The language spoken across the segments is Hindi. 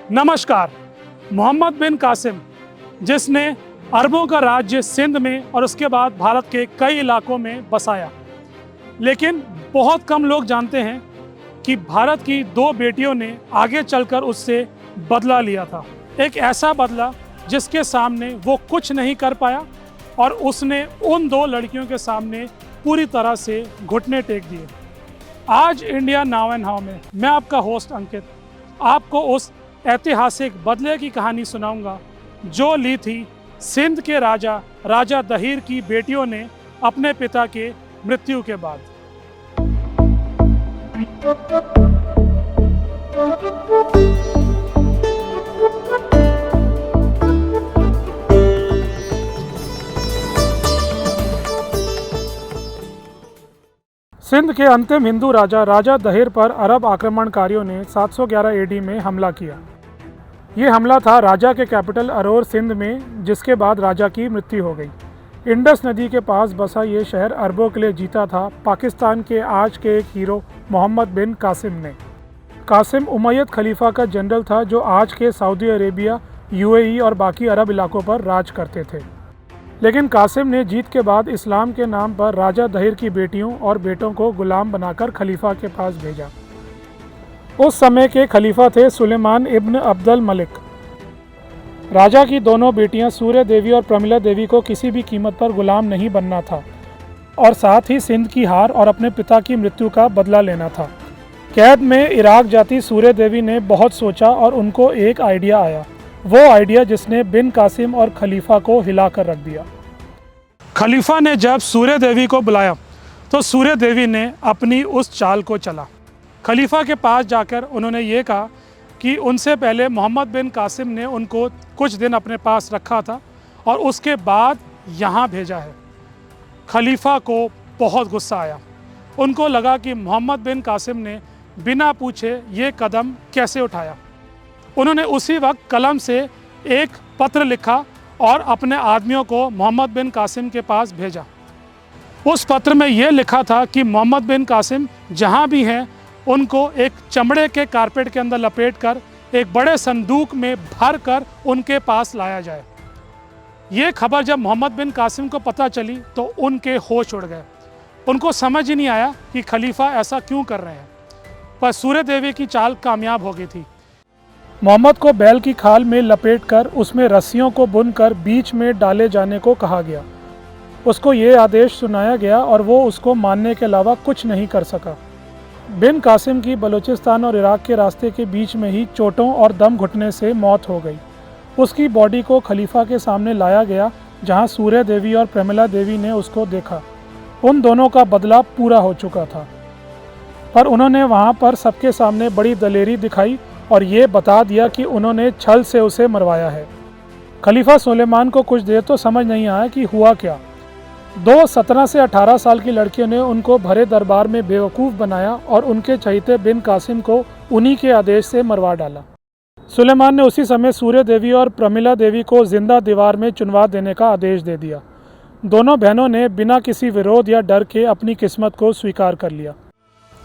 नमस्कार। मोहम्मद बिन कासिम, जिसने अरबों का राज्य सिंध में और उसके बाद भारत के कई इलाकों में बसाया, लेकिन बहुत कम लोग जानते हैं कि भारत की दो बेटियों ने आगे चलकर उससे बदला लिया था। एक ऐसा बदला जिसके सामने वो कुछ नहीं कर पाया और उसने उन दो लड़कियों के सामने पूरी तरह से घुटने टेक दिए। आज इंडिया नाउ एंड हाउ में मैं आपका होस्ट अंकित आपको उस ऐतिहासिक बदले की कहानी सुनाऊंगा जो ली थी सिंध के राजा दहीर की बेटियों ने अपने पिता के मृत्यु के बाद। सिंध के अंतिम हिंदू राजा दहीर पर अरब आक्रमणकारियों ने 711 एडी में हमला किया। ये हमला था राजा के कैपिटल अरोर सिंध में, जिसके बाद राजा की मृत्यु हो गई। इंडस नदी के पास बसा ये शहर अरबों के लिए जीता था पाकिस्तान के आज के एक हीरो मोहम्मद बिन कासिम ने। कासिम उमैयद खलीफा का जनरल था जो आज के सऊदी अरेबिया, यूएई और बाकी अरब इलाकों पर राज करते थे। लेकिन कासिम ने जीत के बाद इस्लाम के नाम पर राजा दहीर की बेटियों और बेटों को गुलाम बनाकर खलीफा के पास भेजा। उस समय के खलीफा थे सुलेमान इब्न अब्दुल मलिक। राजा की दोनों बेटियां सूर्य देवी और प्रमिला देवी को किसी भी कीमत पर गुलाम नहीं बनना था और साथ ही सिंध की हार और अपने पिता की मृत्यु का बदला लेना था। कैद में इराक जाती सूर्य देवी ने बहुत सोचा और उनको एक आइडिया आया, वो आइडिया जिसने बिन कासिम और खलीफा को हिलाकर रख दिया। खलीफा ने जब सूर्य देवी को बुलाया तो सूर्य देवी ने अपनी उस चाल को चला। खलीफा के पास जाकर उन्होंने ये कहा कि उनसे पहले मोहम्मद बिन कासिम ने उनको कुछ दिन अपने पास रखा था और उसके बाद यहाँ भेजा है। खलीफा को बहुत गुस्सा आया। उनको लगा कि मोहम्मद बिन कासिम ने बिना पूछे ये कदम कैसे उठाया। उन्होंने उसी वक्त कलम से एक पत्र लिखा और अपने आदमियों को मोहम्मद बिन कासिम के पास भेजा। उस पत्र में यह लिखा था कि मोहम्मद बिन कासिम जहाँ भी हैं उनको एक चमड़े के कारपेट के अंदर लपेटकर एक बड़े संदूक में भर कर उनके पास लाया जाए। ये खबर जब मोहम्मद बिन कासिम को पता चली तो उनके होश उड़ गए। उनको समझ ही नहीं आया कि खलीफा ऐसा क्यों कर रहे हैं, पर सूर्य देवी की चाल कामयाब हो गई थी। मोहम्मद को बैल की खाल में लपेटकर उसमें रस्सियों को बुनकर बीच में डाले जाने को कहा गया। उसको ये आदेश सुनाया गया और वो उसको मानने के अलावा कुछ नहीं कर सका। बिन कासिम की बलूचिस्तान और इराक के रास्ते के बीच में ही चोटों और दम घुटने से मौत हो गई। उसकी बॉडी को खलीफा के सामने लाया गया जहां सूर्य देवी और प्रमिला देवी ने उसको देखा। उन दोनों का बदला पूरा हो चुका था, पर उन्होंने वहां पर सबके सामने बड़ी दलेरी दिखाई और ये बता दिया कि उन्होंने छल से उसे मरवाया है। खलीफा सुलेमान को कुछ देर तो समझ नहीं आया कि हुआ क्या। दो 17 से 18 साल की लड़कियों ने उनको भरे दरबार में बेवकूफ़ बनाया और उनके चहीते बिन कासिम को उन्हीं के आदेश से मरवा डाला। सुलेमान ने उसी समय सूर्य देवी और प्रमिला देवी को जिंदा दीवार में चुनवा देने का आदेश दे दिया। दोनों बहनों ने बिना किसी विरोध या डर के अपनी किस्मत को स्वीकार कर लिया।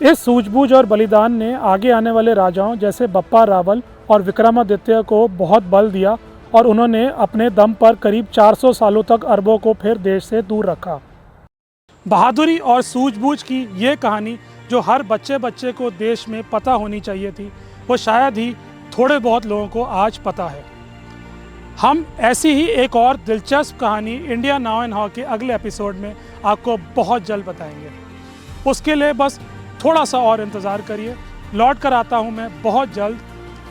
इस सूझबूझ और बलिदान ने आगे आने वाले राजाओं जैसे बप्पा रावल और विक्रमादित्य को बहुत बल दिया और उन्होंने अपने दम पर करीब 400 सालों तक अरबों को फिर देश से दूर रखा। बहादुरी और सूझबूझ की ये कहानी जो हर बच्चे को देश में पता होनी चाहिए थी, वो शायद ही थोड़े बहुत लोगों को आज पता है। हम ऐसी ही एक और दिलचस्प कहानी इंडिया नाउ एंड हाउ के अगले एपिसोड में आपको बहुत जल्द बताएंगे। उसके लिए बस थोड़ा सा और इंतज़ार करिए। लौट कर आता हूँ मैं बहुत जल्द।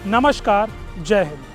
नमस्कार, जय हिंद।